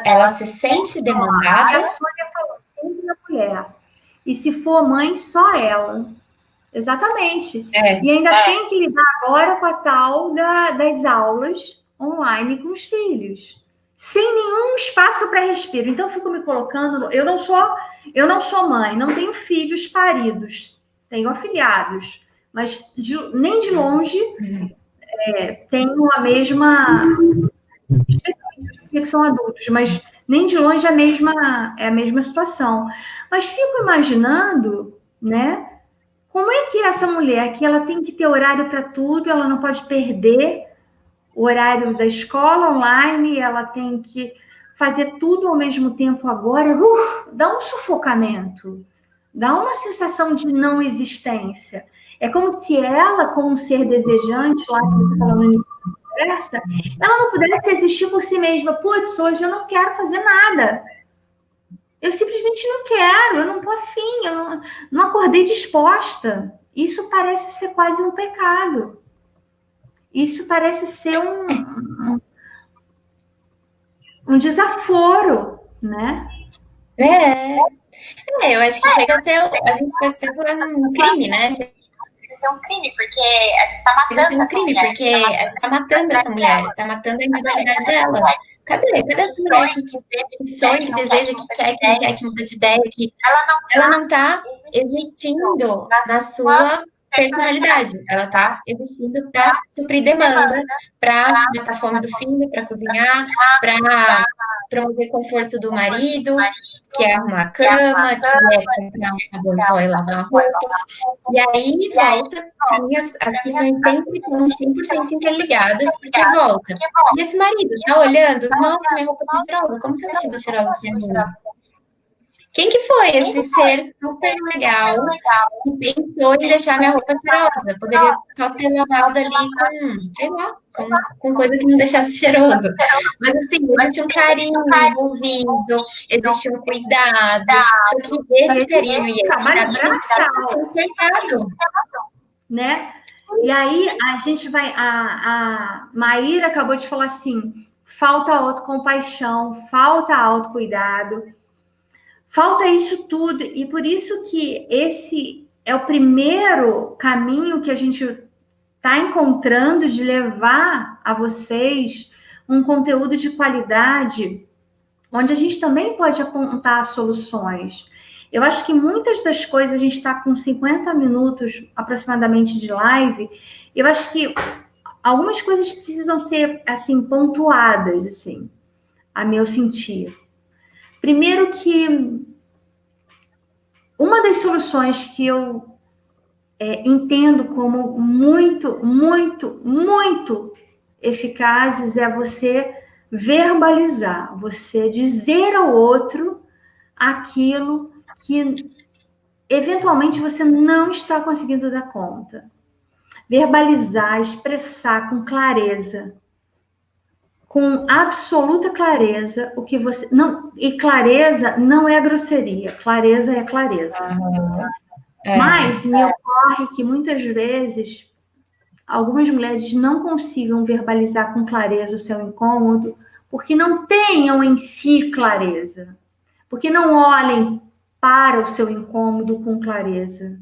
ela se sente demandada. A Sônia falou sempre a mulher. E se for mãe, só ela. Exatamente. E ainda tem que lidar agora com a tal das aulas online com os filhos. Sem nenhum espaço para respiro. Então, eu fico me colocando... Eu não sou mãe, não tenho filhos paridos. Tenho afilhados. Mas nem de longe tenho a mesma... Especialmente que são adultos, mas Nem de longe é a mesma situação. Mas fico imaginando, né? Como é que essa mulher, que ela tem que ter horário para tudo, ela não pode perder o horário da escola online, ela tem que fazer tudo ao mesmo tempo agora, dá um sufocamento, dá uma sensação de não existência. É como se ela, como um ser desejante, lá que você falou no início da conversa, ela não pudesse existir por si mesma. Putz, hoje eu não quero fazer nada. Eu simplesmente não quero, eu não estou afim, eu não acordei disposta. Isso parece ser quase um pecado. Isso parece ser um desaforo, né? Eu acho que chega a ser, a gente pode até falar num crime, né? É um crime, porque a gente tá matando Um crime, porque a gente tá matando essa mulher, tá matando a individualidade dela. Cadê essa mulher que sonha, que deseja, que quer, que não quer, que muda de ideia, que ela não tá existindo na sua personalidade, ela tá existindo para suprir demanda, para matar a fome do filho, para cozinhar, para promover conforto do marido, que é arrumar a cama, que é comprar um sabão pó e lavar a roupa. E aí volta, para mim as questões sempre estão 100% interligadas, porque volta. E esse marido tá olhando, nossa, minha roupa tá cheirosa, como que eu vestido cheirosa pra mim? Quem que foi esse ser super legal que pensou em deixar minha roupa cheirosa? Poderia só ter lavado ali com, sei lá, com coisa que não deixasse cheiroso. Mas assim, existe um carinho envolvido, existe um cuidado. Só que esse carinho e esse cuidado consertado, né? E aí a gente vai. A Maíra acabou de falar assim: falta autocompaixão, falta autocuidado. Falta isso tudo, e por isso que esse é o primeiro caminho que a gente está encontrando de levar a vocês um conteúdo de qualidade, onde a gente também pode apontar soluções. Eu acho que muitas das coisas, a gente está com 50 minutos aproximadamente de live, eu acho que algumas coisas precisam ser, assim, pontuadas, assim, a meu sentir. Primeiro que uma das soluções que eu entendo como muito, muito, muito eficazes é você verbalizar, você dizer ao outro aquilo que eventualmente você não está conseguindo dar conta. Verbalizar, expressar com clareza, com absoluta clareza o que você não, e clareza não é grosseria, clareza é clareza. Mas me ocorre que muitas vezes algumas mulheres não consigam verbalizar com clareza o seu incômodo porque não tenham em si clareza, porque não olhem para o seu incômodo com clareza.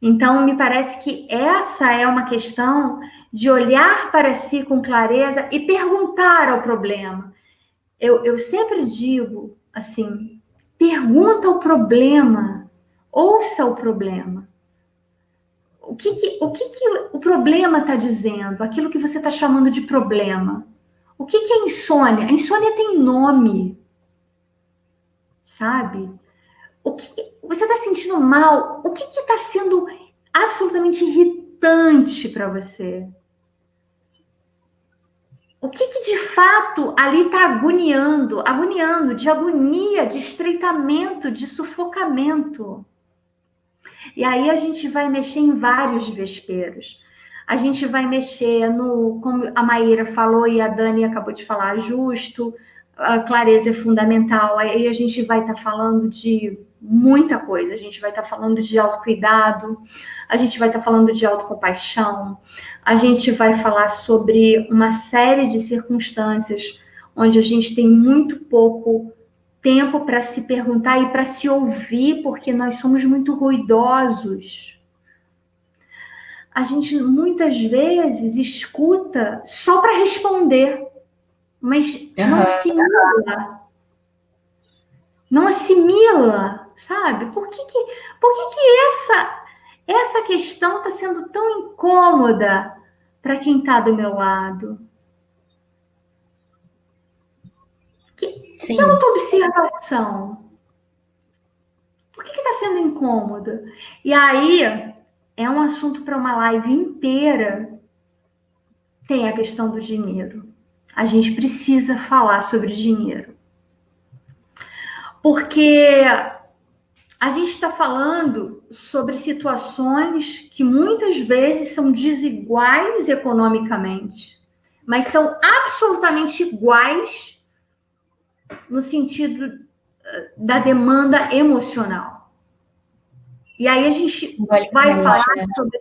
Então, me parece que essa é uma questão de olhar para si com clareza e perguntar ao problema. Eu sempre digo assim, pergunta o problema, ouça o problema. O que o problema está dizendo? Aquilo que você está chamando de problema. O que é insônia? A insônia tem nome, sabe? Você está sentindo mal? O que está sendo absolutamente irritante para você? O que de fato ali está agoniando, de agonia, de estreitamento, de sufocamento? E aí a gente vai mexer em vários vesperos. A gente vai mexer no, como a Maíra falou e a Dani acabou de falar, justo, a clareza é fundamental. Aí a gente vai estar falando de muita coisa. A gente vai estar falando de autocuidado, a gente vai estar falando de autocompaixão, a gente vai falar sobre uma série de circunstâncias onde a gente tem muito pouco tempo para se perguntar e para se ouvir, porque nós somos muito ruidosos. A gente muitas vezes escuta só para responder, mas não assimila. Não assimila, sabe? Por que essa questão está sendo tão incômoda para quem está do meu lado? Que autoobservação? Por que está sendo incômodo? E aí, é um assunto para uma live inteira. Tem a questão do dinheiro. A gente precisa falar sobre dinheiro. Porque a gente está falando sobre situações que muitas vezes são desiguais economicamente, mas são absolutamente iguais no sentido da demanda emocional. E aí a gente vai falar sobre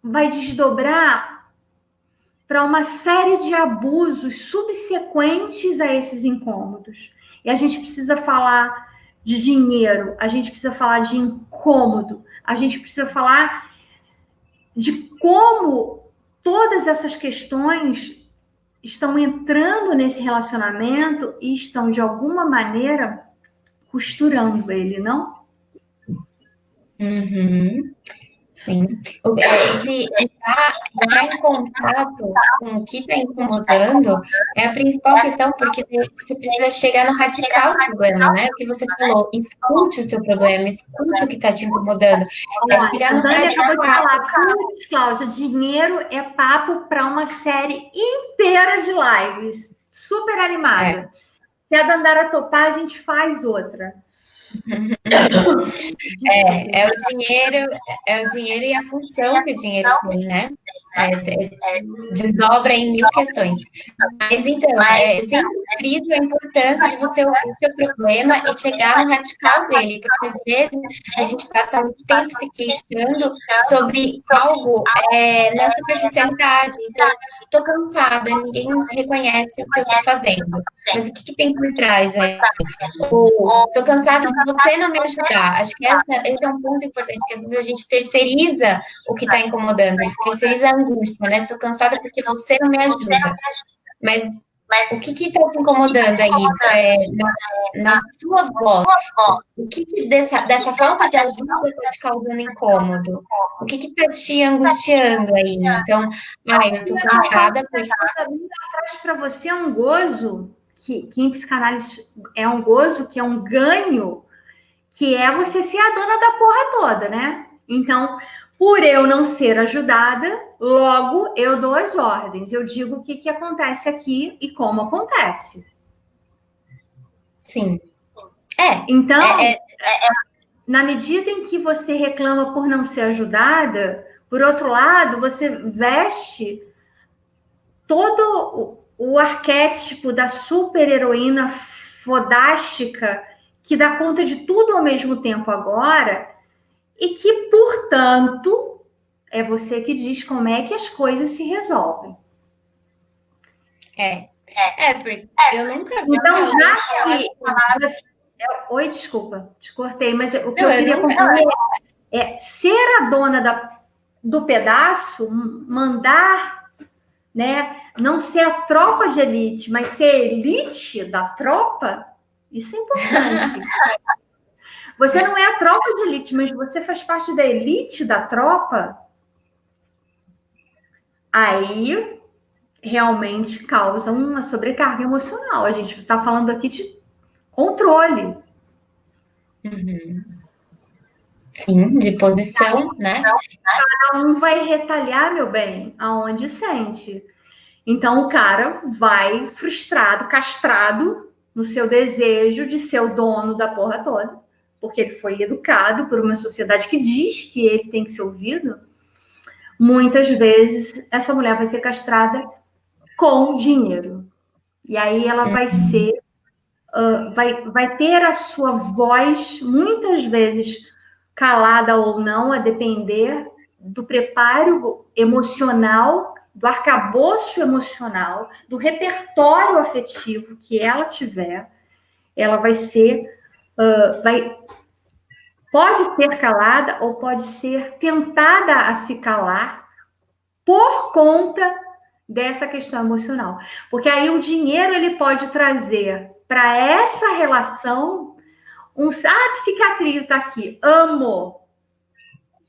vai desdobrar para uma série de abusos subsequentes a esses incômodos. E a gente precisa falar de dinheiro, a gente precisa falar de incômodo, a gente precisa falar de como todas essas questões estão entrando nesse relacionamento e estão, de alguma maneira, costurando ele, não? Uhum. Sim. Esse entrar em contato com o que está incomodando é a principal questão, porque você precisa chegar no radical do problema, né? O que você falou, escute o seu problema, escute o que está te incomodando. É chegar no radical. Putz, Cláudia, dinheiro é papo para uma série inteira de lives, super animada. Se a Dandara topar, a gente faz outra. É o dinheiro e a função que o dinheiro tem, né? Desdobra em mil questões. Mas então, eu sempre friso a importância de você ouvir o seu problema e chegar no radical dele, porque às vezes a gente passa muito tempo se queixando sobre algo na superficialidade. Então, estou cansada, ninguém reconhece o que eu estou fazendo. Mas o que tem por trás aí? Estou cansada de você não me ajudar. Acho que esse é um ponto importante, que às vezes a gente terceiriza o que está incomodando, terceiriza a angústia, né? Estou cansada porque você não me ajuda. Mas o que está te incomodando aí na sua voz? O que dessa falta de ajuda está te causando incômodo? O que está te angustiando aí? Então, eu estou cansada porque... Traz para você um gozo, que em psicanálise é um gozo, que é um ganho, que é você ser a dona da porra toda, né? Então, por eu não ser ajudada, logo eu dou as ordens. Eu digo o que acontece aqui e como acontece. Sim. Então, na medida em que você reclama por não ser ajudada, por outro lado, você veste todo o arquétipo da super-heroína fodástica que dá conta de tudo ao mesmo tempo agora e que, portanto, é você que diz como é que as coisas se resolvem. Porque eu nunca vi. Então, já que... Oi, desculpa, te cortei, mas o que eu queria concluir é ser a dona do pedaço, mandar, né? Não ser a tropa de elite, mas ser a elite da tropa, isso é importante. Você não é a tropa de elite, mas você faz parte da elite da tropa, aí realmente causa uma sobrecarga emocional. A gente está falando aqui de controle. Uhum. Sim, de posição, né? Cada um vai retalhar, meu bem, aonde sente. Então, o cara vai frustrado, castrado no seu desejo de ser o dono da porra toda, porque ele foi educado por uma sociedade que diz que ele tem que ser ouvido. Muitas vezes, essa mulher vai ser castrada com dinheiro. E aí ela vai ser... vai ter a sua voz, muitas vezes calada ou não, a depender do preparo emocional, do arcabouço emocional, do repertório afetivo que ela tiver. Ela vai ser... pode ser calada ou pode ser tentada a se calar por conta dessa questão emocional. Porque aí o dinheiro ele pode trazer para essa relação a psiquiatria está aqui, amo.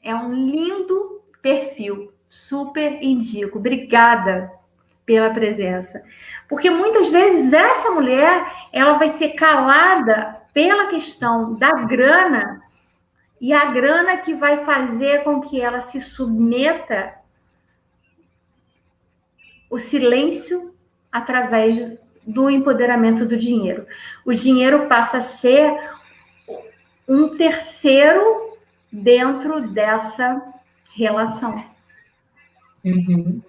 É um lindo perfil, super indico. Obrigada pela presença. Porque muitas vezes essa mulher, ela vai ser calada pela questão da grana, e a grana que vai fazer com que ela se submeta o silêncio através do empoderamento do dinheiro. O dinheiro passa a ser um terceiro dentro dessa relação. Uhum.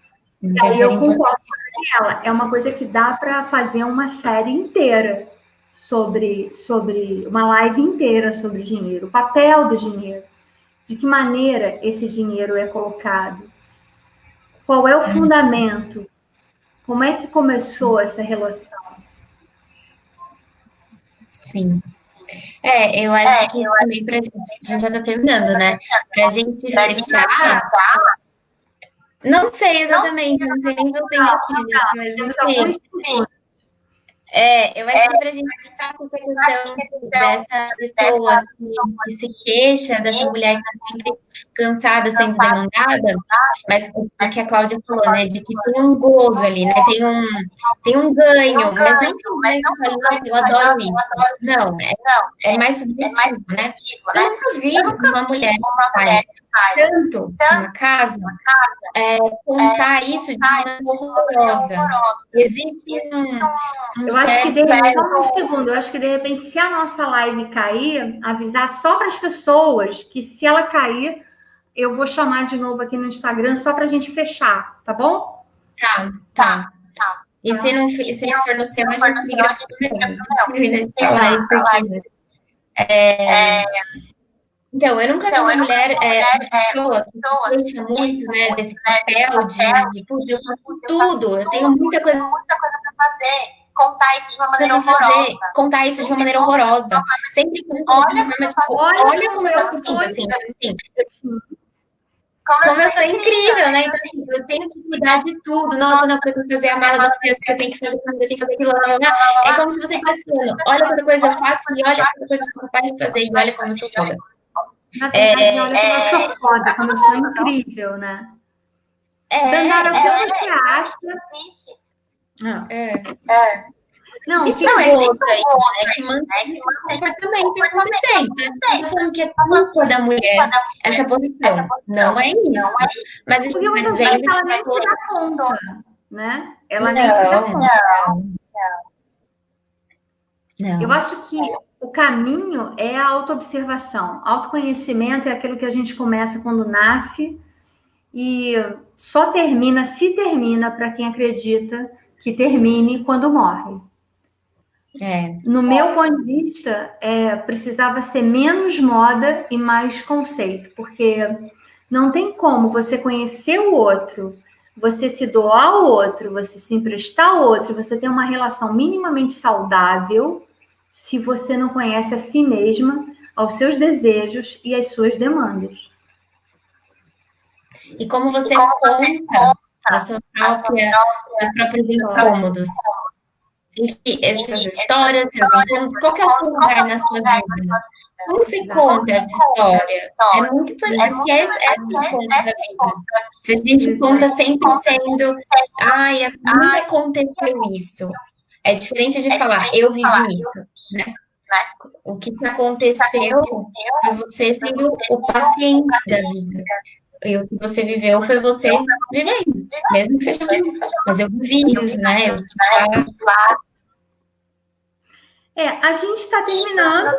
E aí eu concordo com ela. É uma coisa que dá para fazer uma série inteira sobre uma live inteira sobre dinheiro, o papel do dinheiro, de que maneira esse dinheiro é colocado, qual é o fundamento, como é que começou essa relação. Sim. Eu acho que também a gente já tá terminando, né? Pra gente fechar, não sei exatamente, não sei nem o que eu tenho aqui, gente, mas enfim. Eu acho que pra gente fechar com essa questão dessa pessoa que se queixa, dessa mulher que tá sempre cansada, sendo demandada, mas o que a Cláudia falou, né? De que tem um gozo ali, né? Tem um ganho, mas não que um ganho que fale, não, eu adoro isso. Não, é mais subjetivo, né? Eu nunca vi uma mulher que faz tanto uma casa contar isso de maneira horrorosa. Existe eu acho que de repente, só um segundo, eu acho que de repente, se a nossa live cair, avisar só para as pessoas que se ela cair, eu vou chamar de novo aqui no Instagram só para a gente fechar, tá bom? Tá. E se não for no seu, a gente migra pro meu. Termina de falar isso aqui. Então, eu nunca vi uma mulher, uma pessoa que se queixa muito, né, desse papel de, putz, eu faço tudo, eu tenho muita coisa para fazer. Contar isso de uma maneira horrorosa. Contar isso de uma maneira horrorosa. Sempre conta de uma forma, tipo, olha como eu faço tudo, assim. Como eu sou incrível, né? Então, assim, eu tenho que cuidar de tudo. Nossa, não, porque eu tenho que fazer a mala das coisas que eu tenho que fazer, eu tenho que fazer aquilo. É como se você estivesse falando, olha quanta coisa eu faço e olha quanta coisa eu sou capaz de fazer e olha como eu sou foda. Na verdade, olha como eu sou foda, como eu sou incrível, né? Dandara, o que você acha? Não, isso não é outro aí, né? Que mantém esse comportamento acontecendo. Não tô falando que é culpa da mulher essa posição. Não é isso. Mas a gente está dizendo que ela nem se dá conta, né? Ela nem se dá conta. Não. Eu acho que o caminho é a autoobservação. Autoconhecimento é aquilo que a gente começa quando nasce e só termina, se termina, para quem acredita que termine quando morre. No meu ponto de vista, precisava ser menos moda e mais conceito, porque não tem como você conhecer o outro, você se doar ao outro, você se emprestar ao outro, você ter uma relação minimamente saudável, se você não conhece a si mesma, aos seus desejos e às suas demandas. E como você conta seus próprios incômodos. Essas histórias, seus encontros, qual que é o seu lugar na sua vida? Como você conta essa história? É muito importante, porque é o encontro da vida. Se a gente conta sempre sendo, nunca aconteceu isso. É diferente de falar, eu vivi isso, né? O que aconteceu foi você sendo o paciente da vida. E o que você viveu foi você vivendo, mesmo que seja ruim. Mas eu vivi isso, né? A gente está terminando.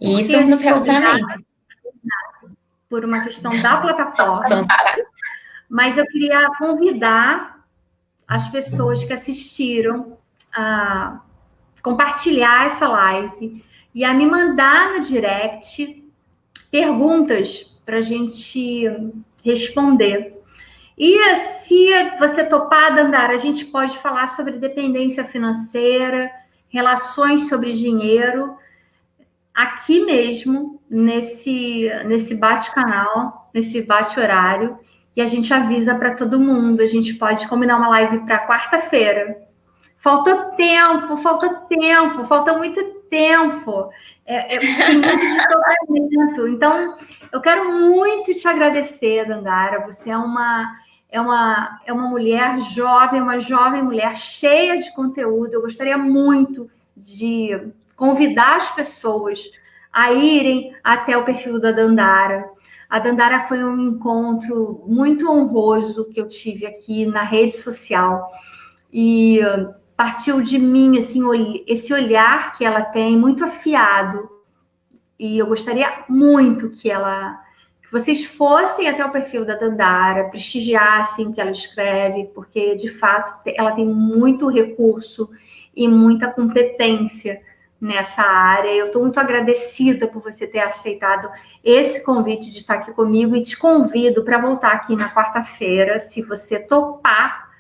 Isso nos relacionamentos. Por uma questão da plataforma. Mas eu queria convidar as pessoas que assistiram a compartilhar essa live e a me mandar no direct perguntas para a gente responder. E se você topar, Dandara, a gente pode falar sobre dependência financeira, relações sobre dinheiro, aqui mesmo, nesse bate-canal, nesse bate-horário, e a gente avisa para todo mundo. A gente pode combinar uma live para quarta-feira. Falta muito tempo. Tem muito desdobramento. Então, eu quero muito te agradecer, Dandara. Você é uma é uma mulher jovem, uma jovem mulher cheia de conteúdo. Eu gostaria muito de convidar as pessoas a irem até o perfil da Dandara. A Dandara foi um encontro muito honroso que eu tive aqui na rede social e partiu de mim assim, esse olhar que ela tem muito afiado, e eu gostaria muito que vocês fossem até o perfil da Dandara, prestigiassem o que ela escreve, porque de fato ela tem muito recurso e muita competência nessa área. Eu estou muito agradecida por você ter aceitado esse convite de estar aqui comigo e te convido para voltar aqui na quarta-feira, se você topar.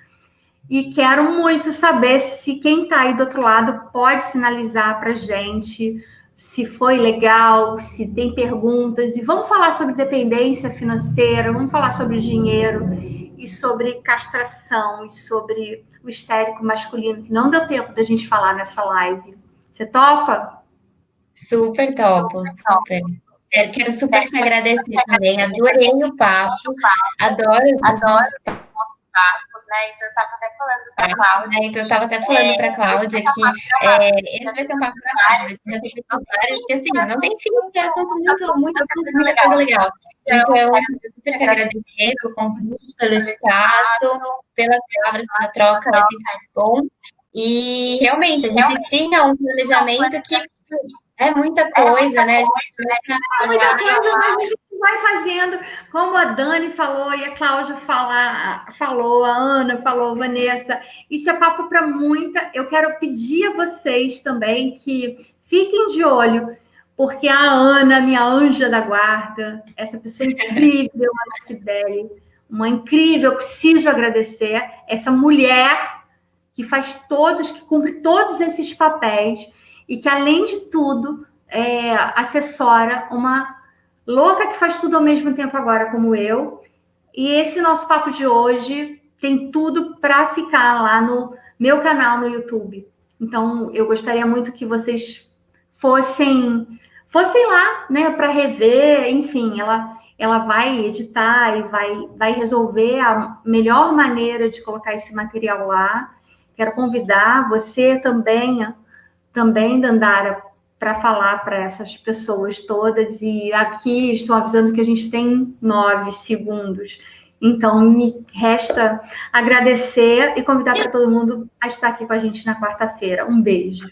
E quero muito saber se quem está aí do outro lado pode sinalizar para a gente se foi legal, se tem perguntas. E vamos falar sobre dependência financeira, vamos falar sobre dinheiro e sobre castração e sobre o histérico masculino, que não deu tempo da gente falar nessa live. Você topa? Super topo, super. Quero super te agradecer também. Adorei o papo. Adoro os nossos papos, né? Então eu estava até falando para a Cláudia. Então eu estava até falando para a Cláudia que esse vai ser um papo gravado, mas já tem vários que assim, não tem fim, é assunto muita coisa legal. Então, eu super te agradecer pelo convite, pelo espaço, pelas palavras, pela troca, é sempre muito bom. E realmente, a gente tinha um planejamento que é muita coisa, né? É muita coisa, mas a gente vai fazendo, como a Dani falou, e a Cláudia falou, a Ana falou, a Vanessa, isso é papo para muita. Eu quero pedir a vocês também que fiquem de olho, porque a Ana, minha anja da guarda, essa pessoa incrível, a Cibele, uma incrível, eu preciso agradecer, essa mulher que que cumpre todos esses papéis, e que, além de tudo, assessora uma louca que faz tudo ao mesmo tempo agora, como eu. E esse nosso papo de hoje tem tudo para ficar lá no meu canal no YouTube. Então, eu gostaria muito que vocês fossem lá, né, para rever. Enfim, ela vai editar e vai resolver a melhor maneira de colocar esse material lá. Quero convidar você também, Dandara, para falar para essas pessoas todas. E aqui estou avisando que a gente tem 9 segundos. Então, me resta agradecer e convidar para todo mundo a estar aqui com a gente na quarta-feira. Um beijo.